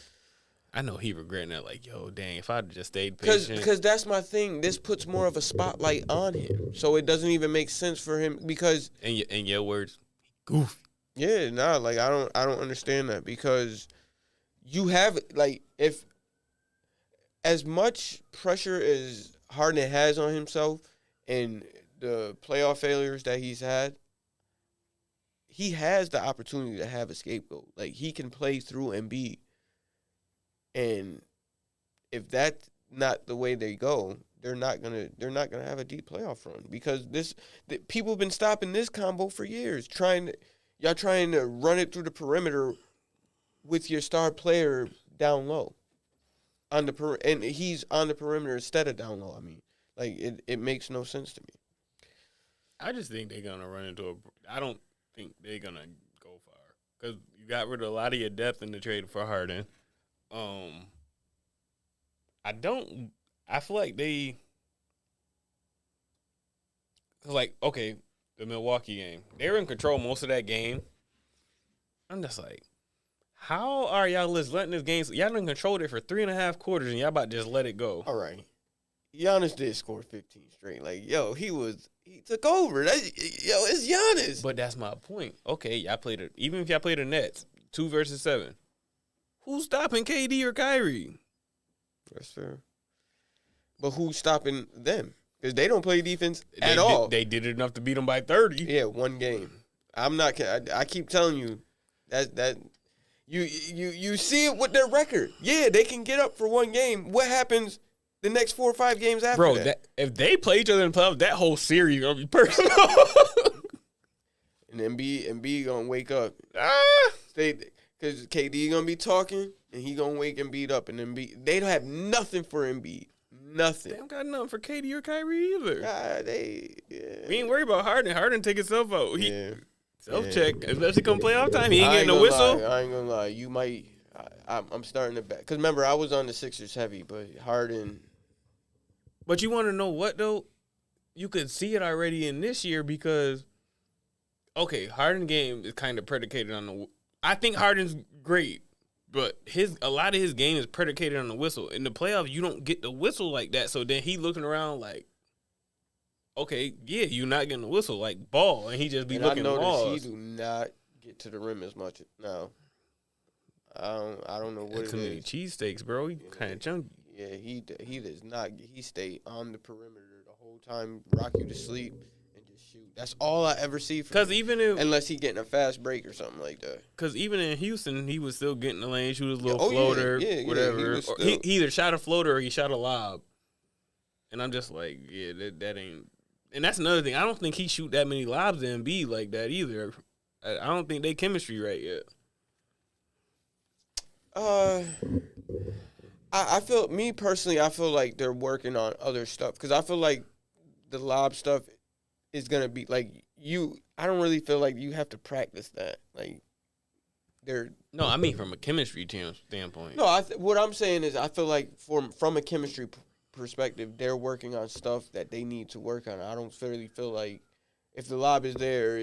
I know he regretting that. Like, yo, dang, if I'd just stayed patient. Because that's my thing. This puts more of a spotlight on him, so it doesn't even make sense for him. Because in your words, goofy. Yeah, like I don't understand that because you have like if. As much pressure as Harden has on himself and the playoff failures that he's had, he has the opportunity to have a scapegoat. Like he can play through Embiid. And if that's not the way they go, they're not gonna have a deep playoff run because people have been stopping this combo for years, y'all trying to run it through the perimeter with your star player down low. And he's on the perimeter instead of down low. I mean, like it makes no sense to me. I just think they're gonna run into I don't think they're gonna go far because you got rid of a lot of your depth in the trade for Harden. I feel like the Milwaukee game, they were in control most of that game. I'm just like, how are y'all just letting this game? Y'all done controlled it for 3.5 quarters, and y'all about to just let it go. All right, Giannis did score 15 straight. Like, yo, he took over. It's Giannis. But that's my point. Okay, y'all played it. Even if y'all played the Nets, 2 versus 7, who's stopping KD or Kyrie? That's fair. But who's stopping them? because they don't play defense at all. They did enough to beat them by 30. Yeah, one game. I'm not. I keep telling you that you see it with their record. Yeah, they can get up for one game. What happens the next 4 or 5 games after Bro, that? if they play each other in the playoffs, that whole series gonna be personal. And Embiid gonna wake up. Because KD gonna be talking, and he gonna wake Embiid up, and Embiid they don't have nothing for Embiid. Nothing. They don't got nothing for KD or Kyrie either. Yeah. We ain't worried about Harden. Harden take himself out. Yeah. Self-check, especially come playoff time. He ain't getting no whistle. I ain't gonna lie. You might. I'm starting to bet. Because remember, I was on the Sixers heavy, but Harden. But you want to know what, though? You could see it already in this year because, okay, Harden game is kind of predicated on the – I think Harden's great, but a lot of his game is predicated on the whistle. In the playoffs, you don't get the whistle like that, so then he looking around like, okay, yeah, you're not getting the whistle like ball, and he just be looking lost. He do not get to the rim as much now. I don't know what Too many cheesesteaks, bro. He kind of chunky. Yeah, he does not. He stay on the perimeter the whole time, rock you to sleep, and just shoot. That's all I ever see from him. Unless he getting a fast break or something like that. Because even in Houston, he was still getting the lane, shoot his little floater, whatever. He either shot a floater or he shot a lob. And I'm just like, yeah, that ain't. And that's another thing. I don't think he shoot that many lobs in Embiid like that either. I don't think they chemistry right yet. I feel like they're working on other stuff because I feel like the lob stuff is gonna be like I don't really feel like you have to practice that. Like No, I mean from a chemistry standpoint. No, what I'm saying is I feel like from a chemistry perspective, they're working on stuff that they need to work on. I don't really feel like if the lob is there,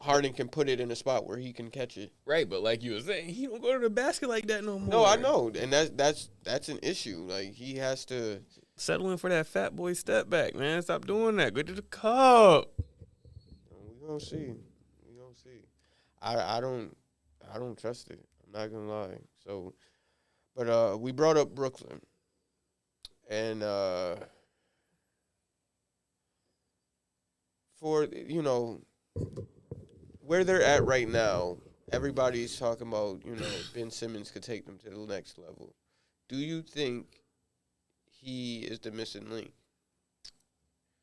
Harden can put it in a spot where he can catch it. Right, but like you were saying, he don't go to the basket like that no more. No, I know, and that's an issue. Like he has to settle in for that fat boy step back, man. Stop doing that. Go to the cup. We gonna see. I don't trust it. I'm not gonna lie. So, but we brought up Brooklyn, and for where they're at right now, everybody's talking about, Ben Simmons could take them to the next level. Do you think he is the missing link?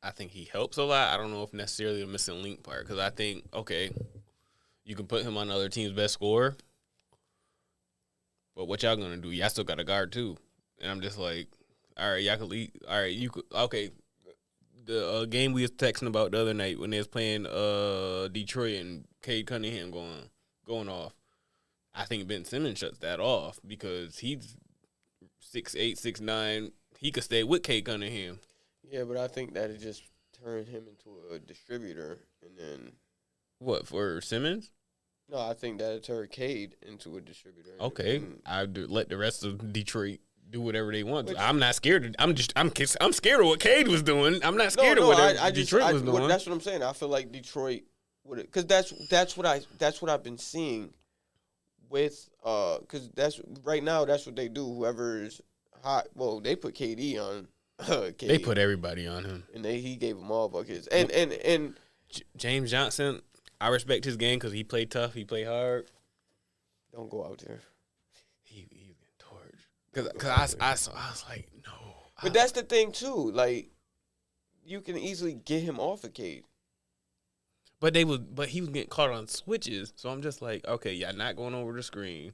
I think he helps a lot. I don't know if necessarily the missing link part because I think, okay, you can put him on the other team's best scorer, but what y'all going to do? Y'all still got a guard too. And I'm just like, all right, y'all could lead. All right, you could, okay. The game we was texting about the other night when they was playing Detroit and Cade Cunningham going off, I think Ben Simmons shuts that off because he's 6'8", 6'9". He could stay with Cade Cunningham. Yeah, but I think that it just turned him into a distributor, and then what for Simmons? No, I think that it turned Cade into a distributor. Okay, I'd let the rest of Detroit do whatever they want. I'm not scared. I'm scared of what Cade was doing. I'm not scared of what Detroit was doing. That's what I'm saying. I feel like Detroit would, because that's what I've been seeing with because that's right now that's what they do. Whoever's hot, well, they put KD on. They put everybody on him, and he gave them all buckets. And James Johnson, I respect his game because he played tough. He played hard. Don't go out there. He Because I was like, no. But that's the thing, too. Like, you can easily get him off of Cade. But he was getting caught on switches. So I'm just like, okay, y'all not going over the screen.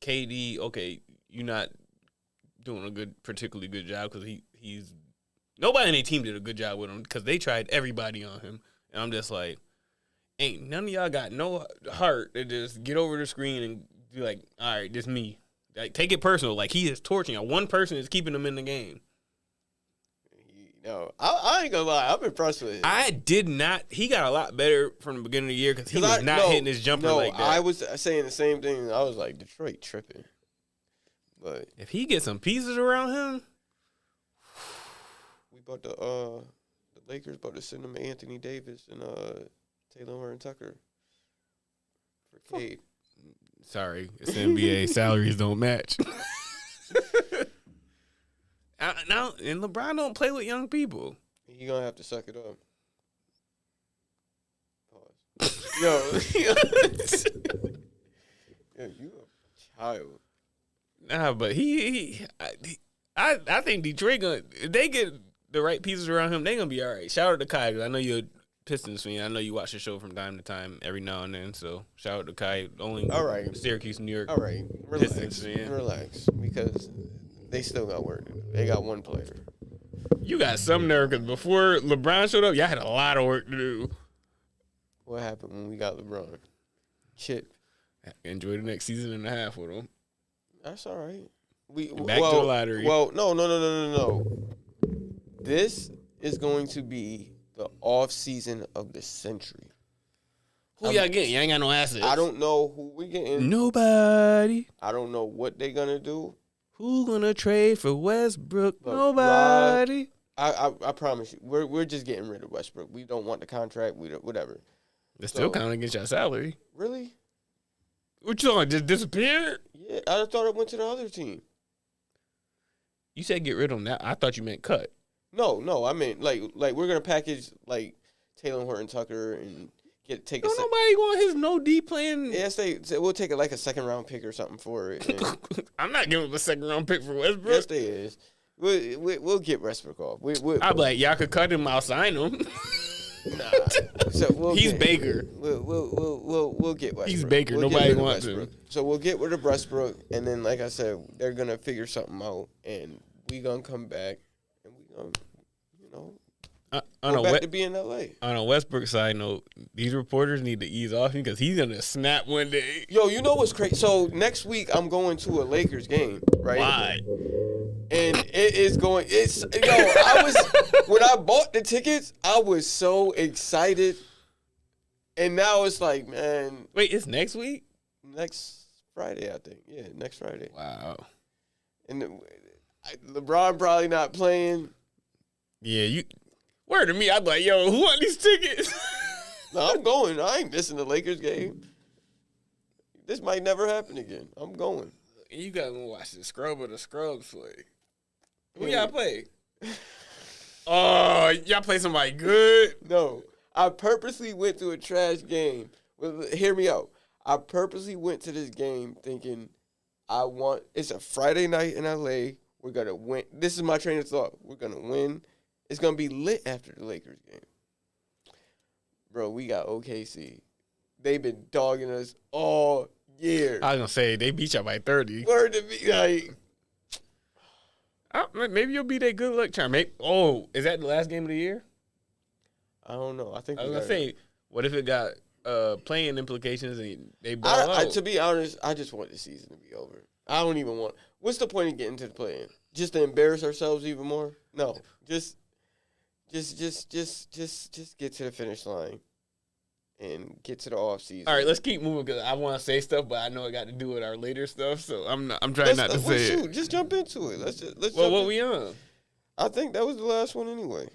KD, okay, you're not doing a particularly good job because he's nobody in their team did a good job with him because they tried everybody on him. And I'm just like, ain't none of y'all got no heart to just get over the screen and be like, all right, this me. Like, take it personal. Like, he is torching you. One person is keeping him in the game. No, I ain't gonna lie. I'm impressed with him. I did not. He got a lot better from the beginning of the year because he was not hitting his jumper like that. I was saying the same thing. I was like, Detroit tripping. But if he gets some pieces around him, we about to the Lakers about to send him Anthony Davis and Taylor Warren Tucker for Cade. Sorry, it's NBA. Salaries don't match. now, and LeBron don't play with young people. He gonna have to suck it up. Pause. Yo, you a child. Nah, but I think Detroit gonna, if they get the right pieces around him, they gonna be all right. Shout out to Kai, 'cause I know you're a Pistons fan. I know you watch the show from time to time, every now and then. So shout out to Kai, only All right. Syracuse, New York. All right, relax, Pistons fan. relax, because they still got work to do. They got one player. You got some nerve, because before LeBron showed up, y'all had a lot of work to do. What happened when we got LeBron? Chip. Enjoy the next season and a half with him. That's all right. We Back to the lottery. Well, no. This is going to be the off season of the century. Who y'all getting? Y'all ain't got no assets. I don't know who we getting. Nobody. I don't know what they're gonna do. Who gonna trade for Westbrook? But Nobody. I promise you, we're just getting rid of Westbrook. We don't want the contract. Whatever. It's still counting against your salary. Really? What you talking? Just disappeared? Yeah, I thought it went to the other team. You said get rid of him. Now I thought you meant cut. No, I mean like we're gonna package like Taylor Horton Tucker and take. Don't nobody want his no D playing. Yes, we'll take it like a second round pick or something for it. And I'm not giving him a second round pick for Westbrook. yes, they is. We'll get Westbrook off. I'm like, y'all could cut him. I'll sign him. Nah. So He's Baker. We'll get Westbrook. He's Baker. We'll Nobody wants him. So we'll get rid of Westbrook, and then like I said, they're gonna figure something out, and we gonna come back, and we gonna, go back to be in LA. On a Westbrook side note, these reporters need to ease off him because he's gonna snap one day. Yo, you know what's crazy? So next week I'm going to a Lakers game, right? Why? And it is going. I was when I bought the tickets, I was so excited, and now it's like, man. Wait, it's next week? Next Friday, I think. Yeah, next Friday. Wow. And LeBron probably not playing. Yeah, you. Word to me, I'd be like, yo, who want these tickets? No, I'm going. I ain't missing the Lakers game. This might never happen again. I'm going. You gotta watch the scrub of the scrubs play. Who y'all play? Oh, y'all play somebody good? No, I purposely went to a trash game. Well, hear me out. I purposely went to this game thinking it's a Friday night in LA. We're going to win. This is my train of thought. We're going to win. It's going to be lit after the Lakers game. Bro, we got OKC. They've been dogging us all year. I was going to say, they beat y'all by 30. Word to me, like. Maybe you'll be that good luck charm. Is that the last game of the year? I don't know. I think I was going to say, what if it got playing implications and they ball out? To be honest, I just want the season to be over. I don't even want. What's the point of getting to the play-in? Just to embarrass ourselves even more? No, just get to the finish line and get to the off season. All right, let's keep moving because I want to say stuff, but I know it got to do with our later stuff, so I'm trying not to say it. Just jump into it. Let's. Well, what we on? I think that was the last one anyway.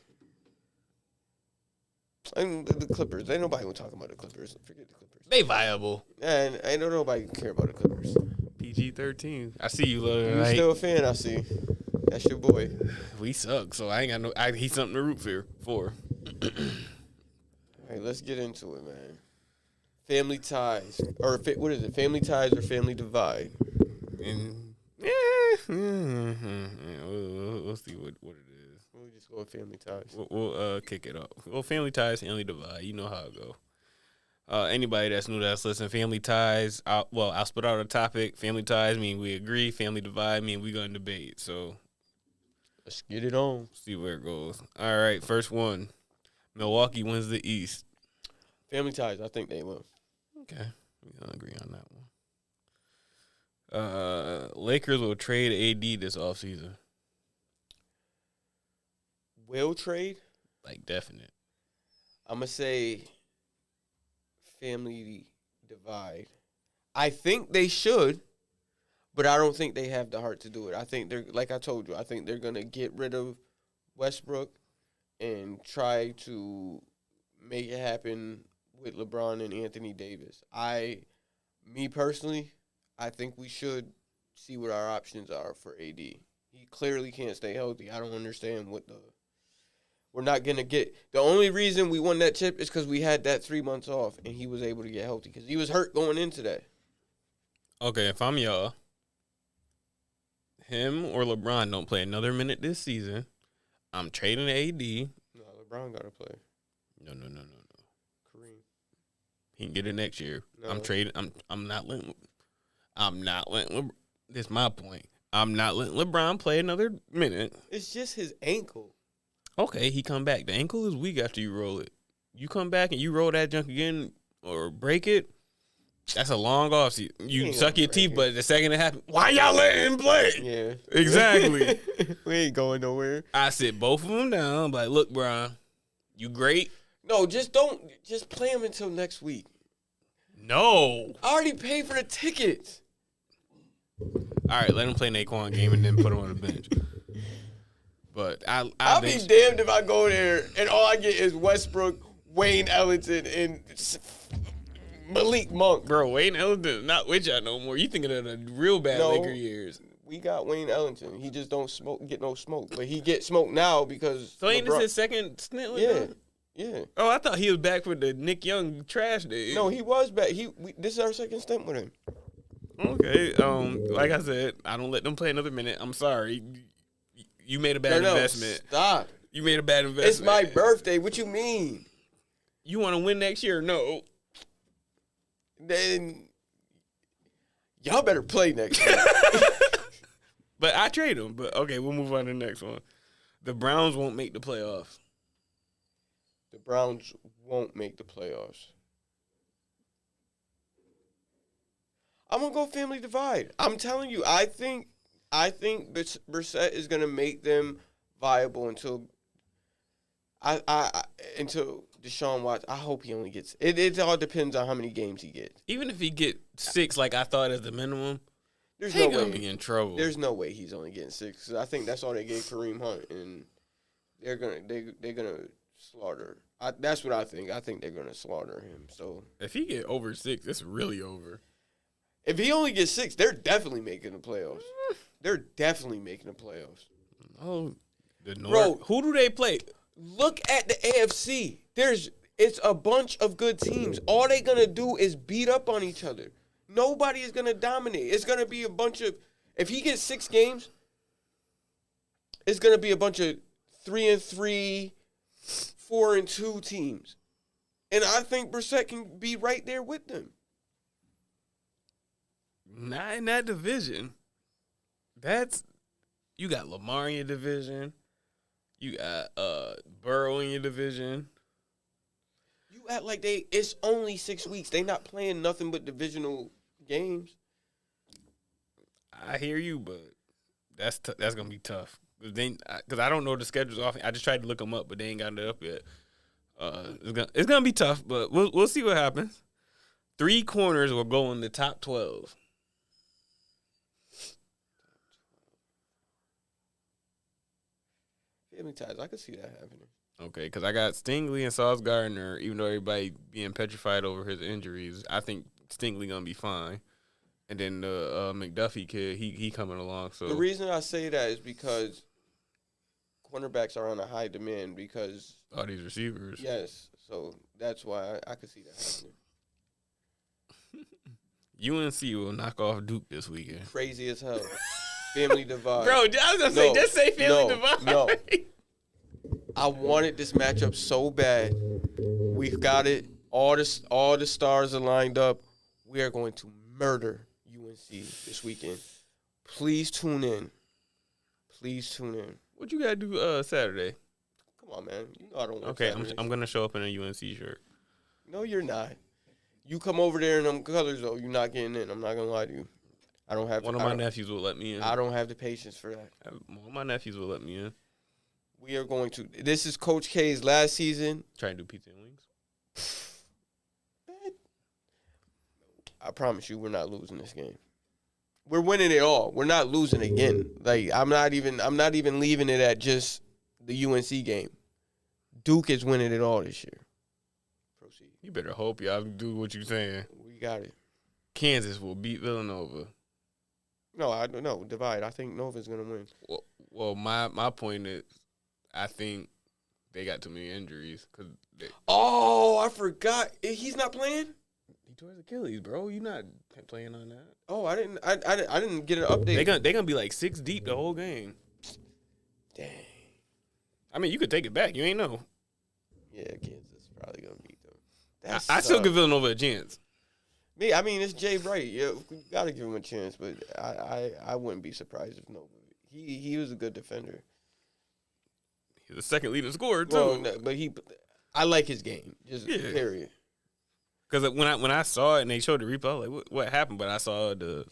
And the Clippers. Ain't nobody gonna talk about the Clippers. Forget the Clippers. They viable. And ain't nobody care about the Clippers. PG-13. I see you, love. You still a fan? I see. That's your boy. We suck, so I ain't got no. He's something to root for. All right, let's get into it, man. Family ties, or what is it? Family ties or family divide? And we'll see what it is. We'll just go with family ties. We'll kick it up. Well, family ties, family divide. You know how it go. Anybody that's new that's listening, family ties. I'll spit out a topic. Family ties mean we agree. Family divide mean we gonna debate. So let's get it on. See where it goes. All right, first one. Milwaukee wins the East. Family ties. I think they will. Okay, we gonna agree on that one. Lakers will trade AD this offseason. Will trade? Like definite. I'm gonna say family divide. I think they should, but I don't think they have the heart to do it. I think they're, like I told you, I think they're gonna get rid of Westbrook and try to make it happen with LeBron and Anthony Davis. Me personally, I think we should see what our options are for AD. He clearly can't stay healthy. I don't understand what we're not going to get. The only reason we won that chip is because we had that 3 months off, and he was able to get healthy because he was hurt going into that. Okay, if I'm y'all, him or LeBron don't play another minute this season, I'm trading AD. No, LeBron got to play. No. Kareem. He can get it next year. No. I'm trading. I'm not letting. This is my point. I'm not letting LeBron play another minute. It's just his ankle. Okay, he come back. The ankle is weak after you roll it. You come back and you roll that junk again or break it. That's a long off season. You suck your teeth, but the second it happens, why y'all letting him play? Yeah. Exactly. We ain't going nowhere. I sit both of them down. Like, look, Brian, you great. No, just play him until next week. No. I already paid for the tickets. All right, let him play Naquan game and then put him on the bench. But I'll be damned if I go there and all I get is Westbrook, Wayne Ellington, and Malik Monk. Bro, Wayne Ellington not with y'all no more. You thinking of the real bad Laker years. We got Wayne Ellington. He just don't get no smoke. But he get smoked now because So ain't this his second stint with them? Yeah. Oh, I thought he was back for the Nick Young trash days. No, he was back. This is our second stint with him. Okay. Like I said, I don't let them play another minute. I'm sorry. You made a bad investment. Stop. You made a bad investment. It's my birthday. What you mean? You want to win next year? No. Then y'all better play next year. But I trade him. But okay, we'll move on to the next one. The Browns won't make the playoffs. The Browns won't make the playoffs. I'm gonna go family divide. I'm telling you, I think Brissett is gonna make them viable until until Deshaun Watson. I hope he only gets. It all depends on how many games he gets. Even if he get 6, like I thought as the minimum, There's he no gonna way. be in trouble. There's no way he's only getting 6. 'Cause I think that's all they gave Kareem Hunt, and they're gonna slaughter. That's what I think. I think they're gonna slaughter him. So if he get over 6, it's really over. if he only gets 6, they're definitely making the playoffs. They're definitely making the playoffs. Oh, the North. Bro, Who do they play? Look at the AFC. It's a bunch of good teams. All they're gonna do is beat up on each other. Nobody is gonna dominate. It's gonna be a bunch of. If he gets 6 games, it's gonna be a bunch of 3-3, 4-2 teams, and I think Brissett can be right there with them. Not in that division. You got Lamar in your division. You got Burrow in your division. You act like it's only 6 weeks. They not playing nothing but divisional games. I hear you, but that's gonna be tough because I don't know the schedules off. I just tried to look them up, but they ain't got it up yet. It's gonna be tough, but we'll see what happens. 3 corners will go in the top 12. Family ties. I could see that happening. Okay, because I got Stingley and Sauce Gardner. Even though everybody being petrified over his injuries, I think Stingley gonna be fine. And then the McDuffie kid, he coming along. So The reason I say that is because cornerbacks are on a high demand because all these receivers. yes, so that's why I could see that happening. UNC will knock off Duke this weekend. Crazy as hell. Family divide. Bro, I was gonna say, just say family divide. No. I wanted this matchup so bad. We've got it. All the stars are lined up. We are going to murder UNC this weekend. Please tune in. What you gotta do Saturday? Come on, man. You know I don't want Okay, Saturdays. I'm gonna show up in a UNC shirt. No, you're not. You come over there in them colors, though. You're not getting in. I'm not gonna lie to you. I don't have. One of my nephews will let me in. I don't have the patience for that. One of my nephews will let me in. We are going to. This is Coach K's last season. Try and do pizza and wings. I promise you, we're not losing this game. We're winning it all. We're not losing again. Like I'm not even leaving it at just the UNC game. Duke is winning it all this year. Proceed. You better hope y'all do what you're saying. We got it. Kansas will beat Villanova. No, I don't know. Divide. I think Nova's gonna win. Well, my point is, I think they got too many injuries. Oh, I forgot. He's not playing. He tore his Achilles, bro. You not playing on that? Oh, I didn't. I didn't get an update. They gonna be like 6 deep the whole game. Dang. I mean, you could take it back. You ain't know. Yeah, Kansas is probably gonna beat them. I still give Villanova a chance. Me, I mean, it's Jay Wright. Yeah, we gotta give him a chance, but I wouldn't be surprised if Nova. He was a good defender. He's the second leading scorer too. Well, no, but I like his game. Just period. Because when I saw it and they showed the replay, I was like, what happened? But I saw the.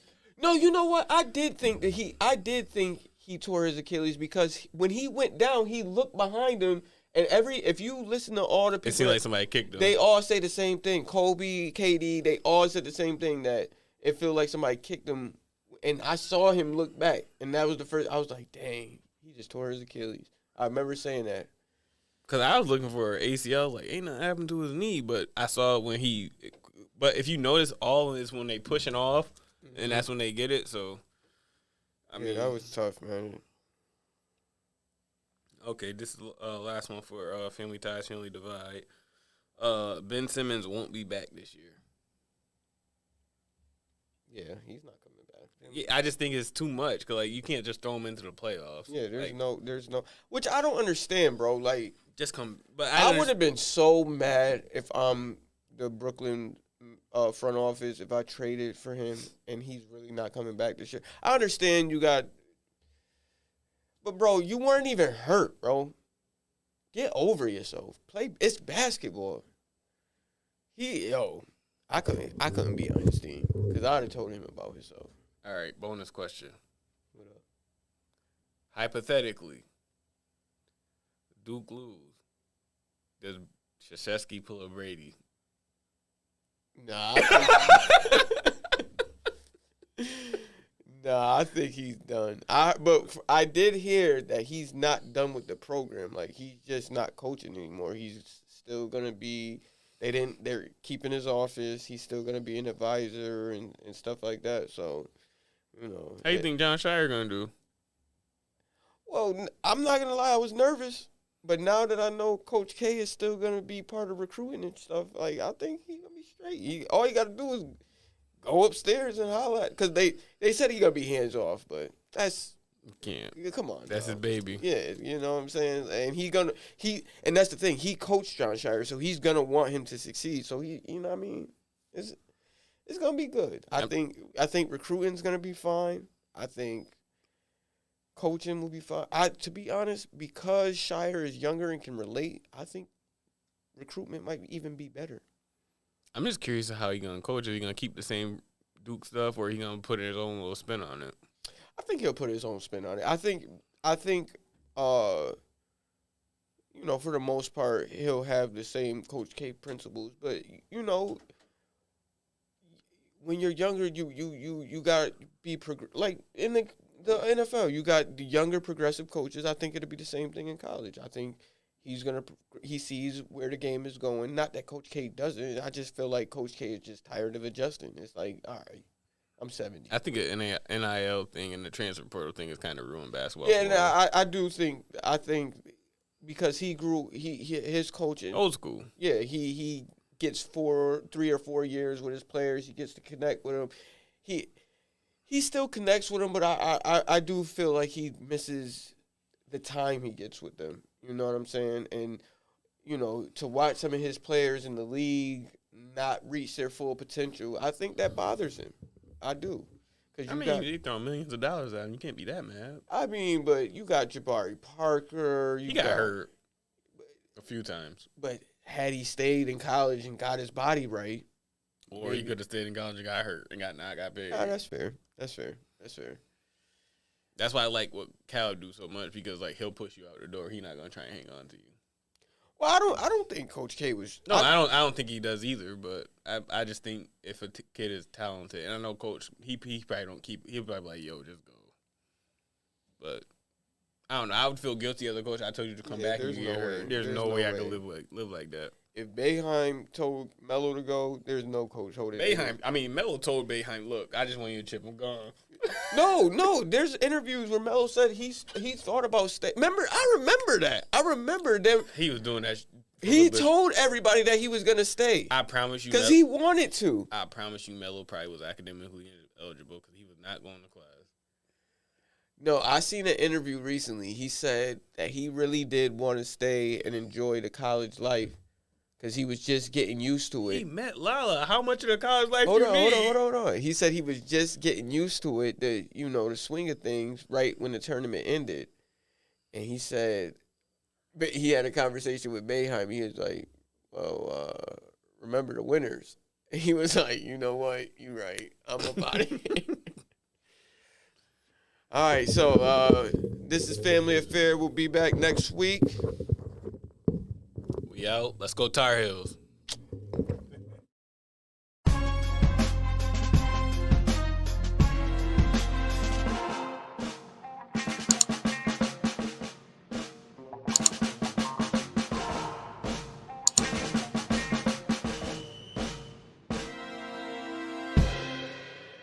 No, you know what? I did think he tore his Achilles because when he went down, he looked behind him, and if you listen to all the people, it seemed like somebody kicked him. They all say the same thing. Kobe, KD, they all said the same thing, that it felt like somebody kicked him. And I saw him look back, and that was the first. I was like, dang, he just tore his Achilles. I remember saying that. Because I was looking for ACL, like, ain't nothing happened to his knee, but I saw when he. But if you notice, all is when they pushing off, and that's when they get it. So, I mean, that was tough, man. Okay, this is last one for Family Ties, Family Divide. Ben Simmons won't be back this year. Yeah, he's not coming back. Yeah, I just think it's too much because like you can't just throw him into the playoffs. Yeah, there's like, no, which I don't understand, bro. Like, just come. But I would have been so mad if I'm the Brooklyn front office if I traded for him and he's really not coming back this year. I understand you got, but bro, you weren't even hurt, bro. Get over yourself. It's basketball. I couldn't be on his team because I'd have told him about himself. All right, bonus question. What up? Hypothetically, Duke lose. Does Krzyzewski pull a Brady? Nah, I think he's done. But I did hear that he's not done with the program. Like, he's just not coaching anymore. He's still gonna be. They're keeping his office. He's still gonna be an advisor and stuff like that. So, you know. How you think John Shire gonna do? Well, I'm not gonna lie. I was nervous, but now that I know Coach K is still gonna be part of recruiting and stuff, like I think he's gonna be straight. All you gotta do is go upstairs and holler, because they said he's gonna be hands off, but that's. Can't. Come on. That's his baby. Yeah, you know what I'm saying? And and that's the thing. He coached John Shire, so he's gonna want him to succeed. So you know what I mean? It's gonna be good. I think recruiting's gonna be fine. I think coaching will be fine. To be honest, because Shire is younger and can relate, I think recruitment might even be better. I'm just curious of how he's gonna coach. Is he gonna keep the same Duke stuff, or he gonna put his own little spin on it? I think he'll put his own spin on it. I think, you know, for the most part, he'll have the same Coach K principles. But you know, when you're younger, you got to be like in the NFL. You got the younger progressive coaches. I think it'll be the same thing in college. I think he sees where the game is going. Not that Coach K doesn't. I just feel like Coach K is just tired of adjusting. It's like, all right. I'm 70. I think an NIL thing and the transfer portal thing is kind of ruined basketball. Yeah, no, I do think. I think because he grew, his coaching old school. Yeah, he gets 3 or 4 years with his players. He gets to connect with them. He still connects with them, but I do feel like he misses the time he gets with them. You know what I'm saying? And you know, to watch some of his players in the league not reach their full potential, I think that bothers him. I do. You throw millions of dollars at him. You can't be that mad. I mean, but you got Jabari Parker. He got hurt a few times. But had he stayed in college and got his body right. Or he could have stayed in college and got hurt and got big. Nah, that's fair. That's why I like what Cal do so much, because like he'll push you out the door. He's not going to try and hang on to you. Well, I don't think Coach K was. No, I don't think he does either. But I just think if a kid is talented, and I know Coach, he probably don't keep. He'll probably like, yo, just go. But I don't know. I would feel guilty as a coach. I told you to come back. There's no way. There's no way I could live like that. If Boeheim told Melo to go, there's no coach holding. Melo told Boeheim, look, I just want you to chip. I'm gone. No. There's interviews where Melo said he thought about staying. I remember that. I remember them. He was doing that. He told everybody that he was gonna stay. I promise you, because he wanted to. I promise you, Melo probably was academically eligible because he was not going to class. No, I seen an interview recently. He said that he really did want to stay and enjoy the college life because he was just getting used to it. He met Lala. How much of the college life Hold you need? on. He said he was just getting used to it, the swing of things right when the tournament ended. And he said, but he had a conversation with Mayheim. He was like, well, remember the winners. And he was like, you know what? You're right. I'm up out of here. All right, so this is Family Affair. We'll be back next week. We out. Let's go Tar Heels.